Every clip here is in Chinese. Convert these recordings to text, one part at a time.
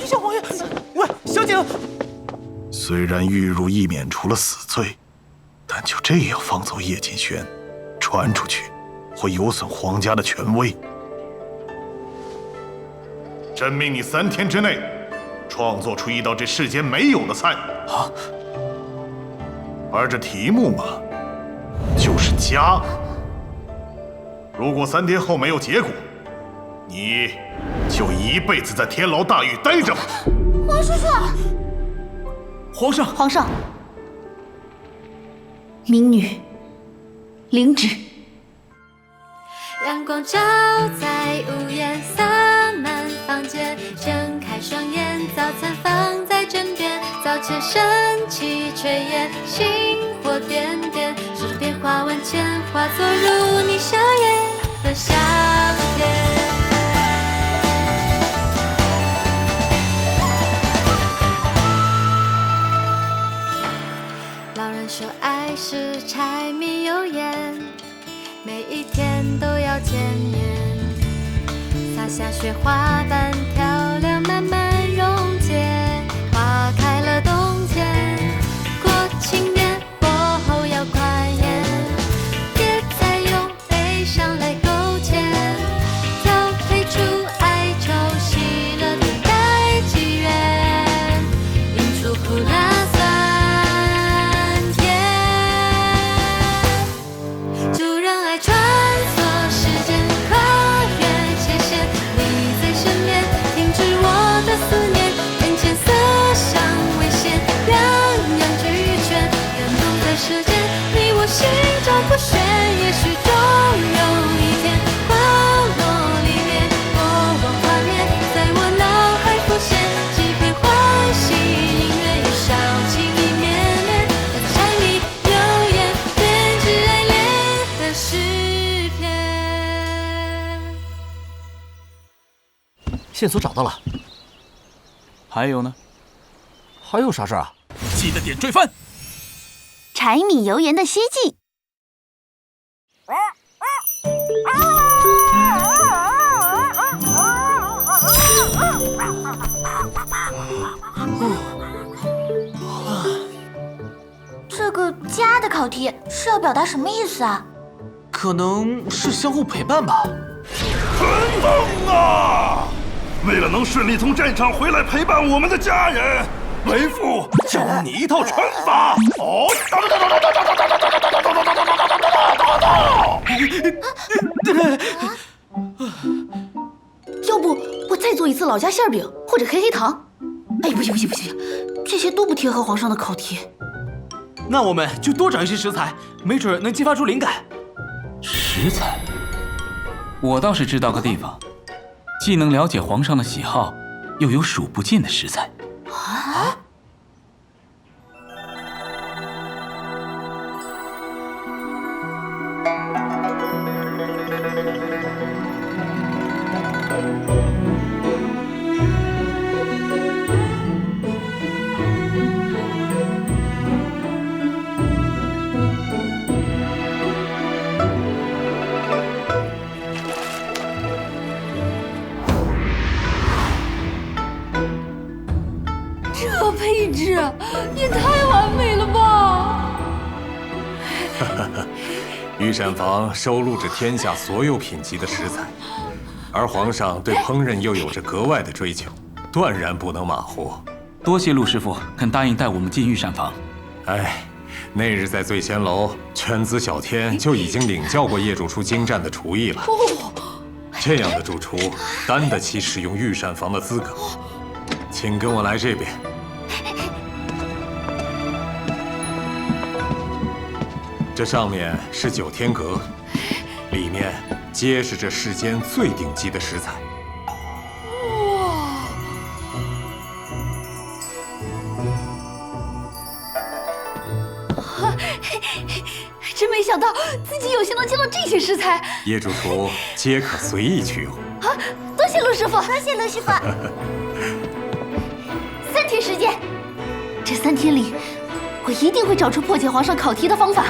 小王爷，喂，小姐。虽然玉茹亦免除了死罪，但就这样放走叶锦轩，传出去会有损皇家的权威。朕命你3天之内创作出一道这世间没有的菜啊！而这题目嘛，就是家。如果3天后没有结果，你就一辈子在天牢大狱待着吧。王叔叔，皇上，民女领旨。阳光照在屋檐，洒满房间。睁开双眼，早餐放在枕边。早前升起炊烟，星火点点，手中变化万千，化作如你笑颜的夏天。老人说爱是柴米油盐，每一天都要见面，洒下雪花般漂亮，慢慢溶解，花开了冬天，过庆年过后要宽颜，别再用悲伤来勾芡，调配出哀愁喜乐，等待机缘，映出苦辣酸甜，就让爱穿梭时间，跨越界限，你在身边，停止我的思念，眼前色香味鲜，两样俱全，感动在舌尖，你我心照不宣，也许终有一天花落离别，过往画面在我脑海浮现，几片欢喜音乐与烧情意绵绵，柴米油盐编织爱恋的诗篇。线索找到了。还有呢？还有啥事啊？记得点追番。柴米油盐的希冀。这个家的考题是要表达什么意思啊？可能是相互陪伴吧。春风啊！为了能顺利从战场回来陪伴我们的家人，为父教你一套拳法。哦，要不我再做一次老家馅饼或者黑黑糖？哎，不行，这些都不贴合皇上的考题。那我们就多找一些食材，没准能激发出灵感。食材，我倒是知道个地方，既能了解皇上的喜好，又有数不尽的食材。啊？这配置也太完美了吧！御膳房收录着天下所有品级的食材，而皇上对烹饪又有着格外的追求，断然不能马虎。多谢陆师傅肯答应带我们进御膳房。哎，那日在醉仙楼，犬子小天就已经领教过叶主厨精湛的厨艺了。这样的主厨担得起使用御膳房的资格。请跟我来这边。这上面是9天阁，里面皆是这世间最顶级的食材。哇！真没想到自己有幸能见到这些食材。叶主厨皆可随意取用。啊，多谢陆师傅，多谢陆师傅。3天时间，这3天里，我一定会找出破解皇上考题的方法。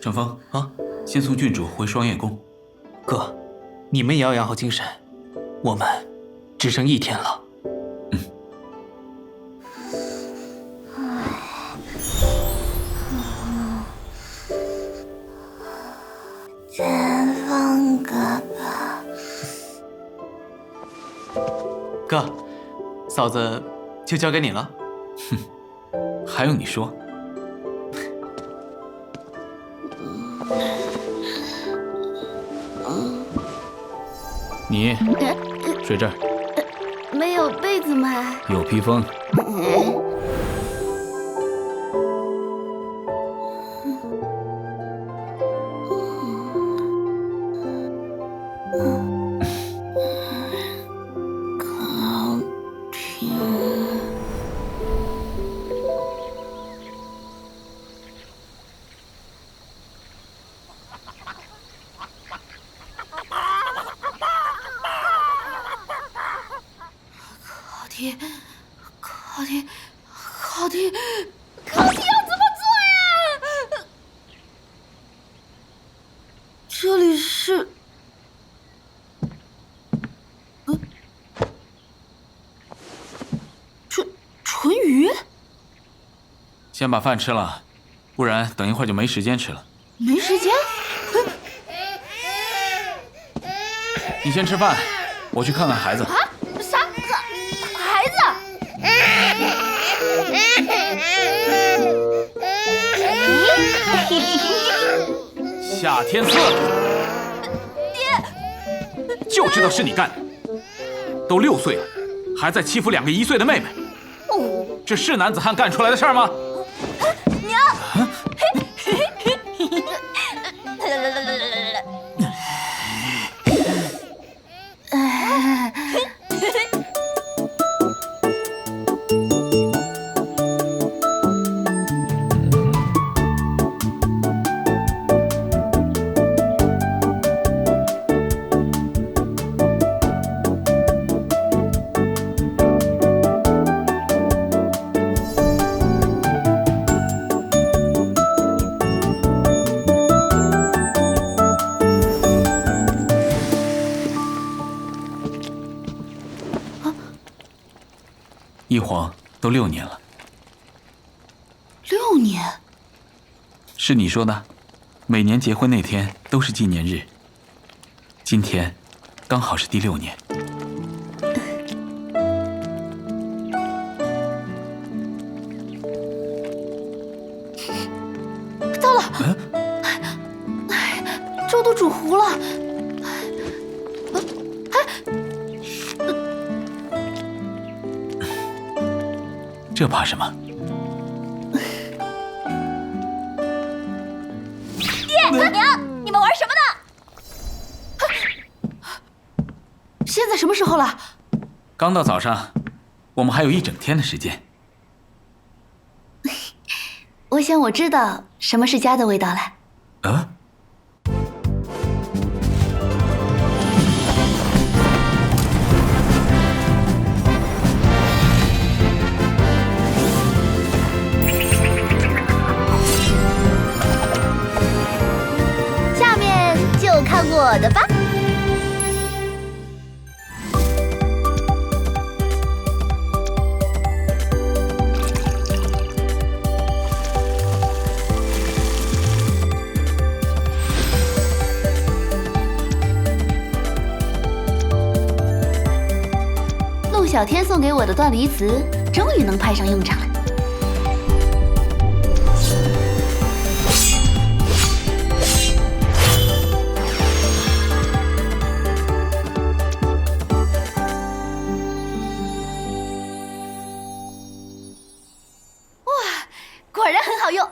陈峰啊，先送郡主回双叶宫。哥，你们也要养好精神，我们只剩1天了。陈峰哥哥，哥，嫂子就交给你了。还用你说？你睡这儿，没有被子吗？有披风。考题要怎么做呀？这里是，纯鱼？先把饭吃了，不然等一会儿就没时间吃了。没时间？你先吃饭，我去看看孩子。啊？啥？孩子？夏天赐，爹，就知道是你干的。都6岁了，还在欺负2个1岁的妹妹，这是男子汉干出来的事儿吗？娘！一晃都6年了。6年？是你说的，每年结婚那天都是纪念日。今天刚好是第6年。到了，粥都煮糊了。这怕什么？爹娘，你们玩什么呢？现在什么时候了？刚到早上，我们还有1整天的时间。我想我知道什么是家的味道了。啊？下面就看我的吧。陆小天送给我的断离词，终于能派上用场了。果然很好用。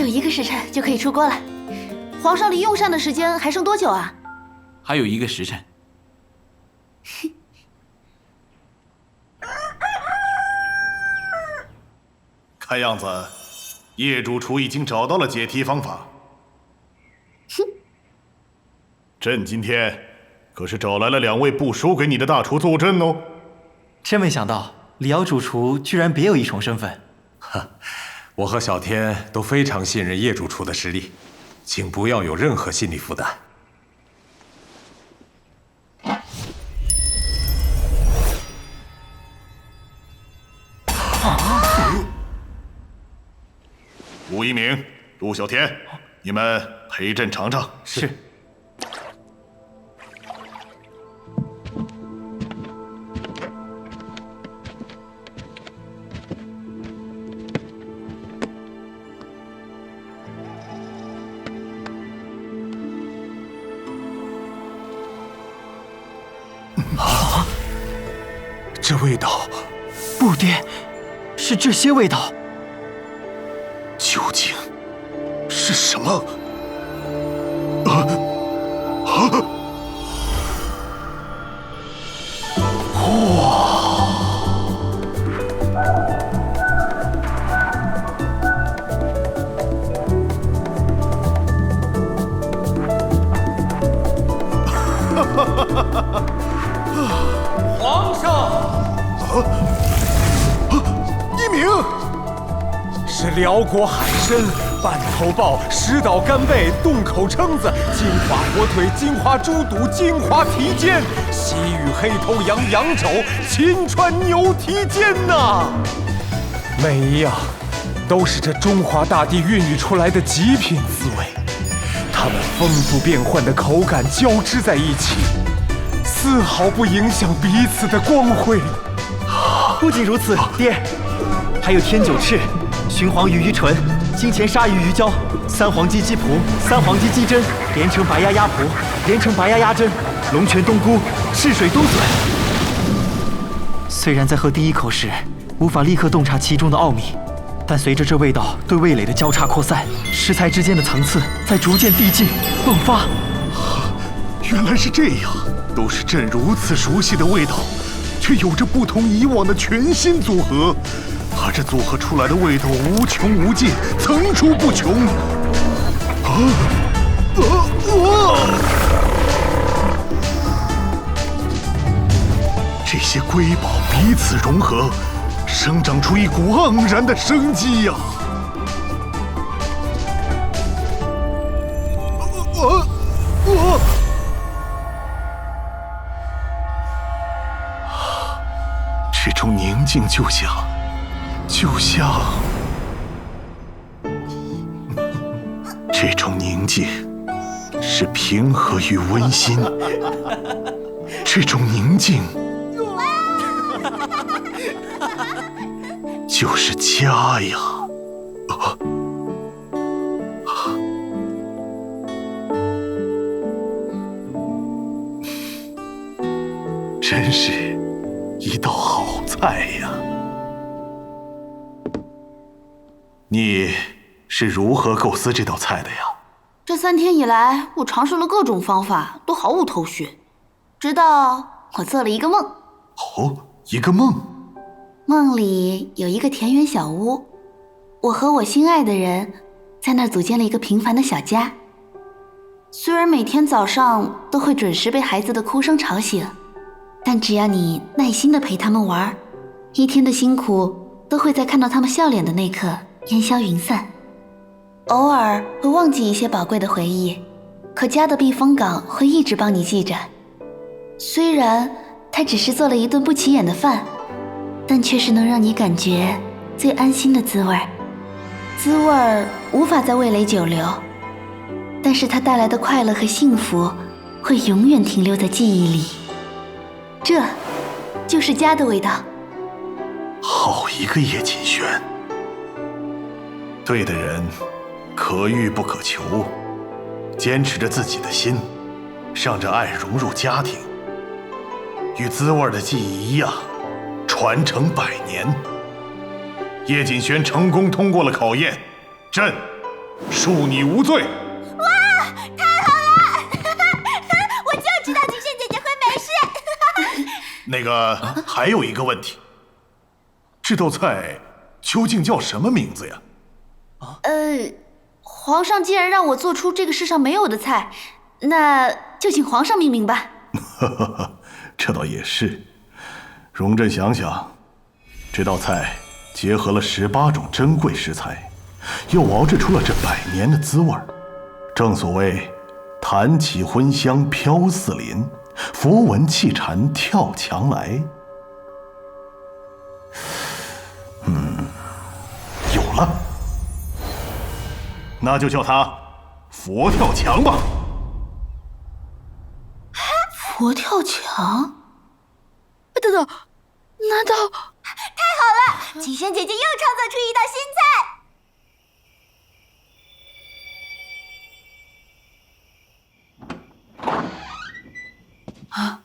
有1个时辰就可以出锅了。皇上离用膳的时间还剩多久啊？还有1个时辰。看样子，叶主厨已经找到了解题方法。哼，朕今天可是找来了2位不输给你的大厨坐镇哦。真没想到李瑶主厨居然别有一重身份。我和小天都非常信任叶主厨的实力，请不要有任何心理负担。吴一鸣、陆小天，你们陪朕尝尝。是。这味道，不，爹，是这些味道。究竟是什么？皇上，一鸣，是辽国海参、半头鲍、石岛干贝、洞口蛏子、金华火腿、金华猪肚、金华蹄尖、西域黑头羊羊肘、秦川牛蹄尖呐！每一样都是这中华大地孕育出来的极品滋味，它们丰富变幻的口感交织在一起，丝毫不影响彼此的光辉。不仅如此，爹，还有天九翅、鲟黄鱼鱼唇、金钱鲨鱼鱼胶、三黄鸡鸡脯、三黄鸡鸡胗、连城白鸭鸭脯、连城白鸭鸭胗、龙泉冬菇、赤水冬笋。虽然在喝第一口时无法立刻洞察其中的奥秘，但随着这味道对味蕾的交叉扩散，食材之间的层次在逐渐递进、迸发。原来是这样，都是朕如此熟悉的味道，却有着不同以往的全新组合，而这组合出来的味道无穷无尽，层出不穷。这些瑰宝彼此融合，生长出一股盎然的生机呀！这种宁静就像这种宁静是平和与温馨，这种宁静就是家呀！真是一道好菜呀！你是如何构思这道菜的呀？这3天以来，我尝试了各种方法，都毫无头绪。直到我做了一个梦。哦，一个梦。梦里有一个田园小屋，我和我心爱的人在那儿组建了一个平凡的小家。虽然每天早上都会准时被孩子的哭声吵醒，但只要你耐心地陪他们玩，一天的辛苦都会在看到他们笑脸的那刻烟消云散。偶尔会忘记一些宝贵的回忆，可家的避风港会一直帮你记着。虽然它只是做了一顿不起眼的饭，但却是能让你感觉最安心的滋味。滋味无法在味蕾久留，但是它带来的快乐和幸福会永远停留在记忆里。这就是家的味道。好一个叶锦轩！对的人，可遇不可求，坚持着自己的心，让这爱融入家庭，与滋味的记忆一样，传承100年。叶锦轩成功通过了考验，朕恕你无罪。哇，太好了！我就知道极限姐姐会没事。那个还有一个问题，这道菜究竟叫什么名字呀？皇上既然让我做出这个世上没有的菜，那就请皇上命名吧。这倒也是。容朕想想，这道菜结合了18种珍贵食材，又熬制出了这100年的滋味儿。正所谓弹起荤香飘四邻，佛闻气禅跳墙来。有了，那就叫它佛跳墙吧。佛跳墙？等等，难道……太好了，极限姐姐又创作出一道新菜。啊！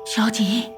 小锦，